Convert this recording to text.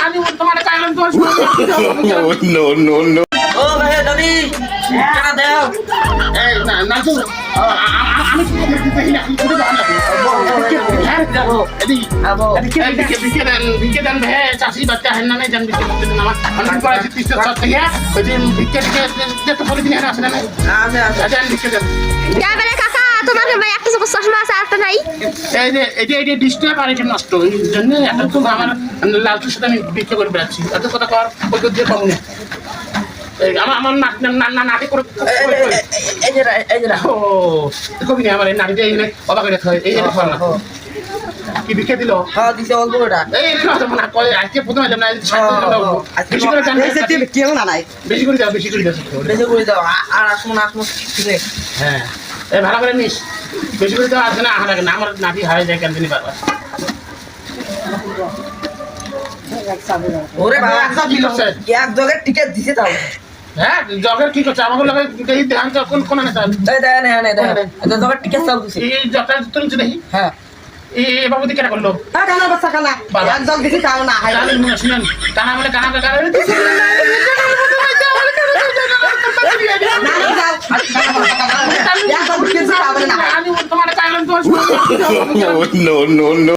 আমি তোমার চাইলাম তোমার No, no, no. ও ভাই দাদি টাকা দাও এই না না তো আমি ঘুরে যাওয়া না এদি আবো বিকে দেন ভাই চাষি বাচ্চা হেন না জান বিকে দেন আমার আমি পড়াছি 30 টাকা থেকে ওই দিন বিকে যেতে বলে দিন আর আসে না আমি আচ্ছা বিকে দেন যাবে কাকা তোমার ভাই একটা চশমা আছে আরটা নাই এই যে ডিসপ্লে পারে কেন নষ্ট এই জন্য এত তো আমার লালচুর সাথে আমি বিক্রি করে বেড়াচ্ছি এত কথা কর ওই দিয়ে পাবো না আমার নাটি করে এই যে ও কবি না আমার এই নাটি দিয়ে অবাক করে খায় এই এটা খাওয়া না কি বিকে দিল হ্যাঁ দিছে অল্প ওটা এই কথা মনে করে আজকে প্রথমে যাব না বেশি করে জানতে কেউ না নাই বেশি করে যাও বেশি করে যাও বেশি করে দাও আর আসবো ঠিক আছে হ্যাঁ এই ভালো করে মিস বেশি করে যাও আসবে না আহার আগে না আমার নাটি হারিয়ে যায় কেন দিনই বারবার ওরে বাবা কি করছে এক জায়গায় টিকেট দিছে তাও হ্যাঁ জগের কি করছে আমাকে লাগে এই ধ্যান কোন কোন না স্যার এই দেন হ্যাঁ দেন এটা জায়গায় টিকেট চাও দিছে এই জগটা তুলছে দেখি হ্যাঁ এই বাবু দিকে কেন করলো কানা বাচ্চা কানা এক জায়গায় দিছে তাও না হাই শুনেন কানা বলে কানা আমি তোমার চাইলাম তোমার No, no, no.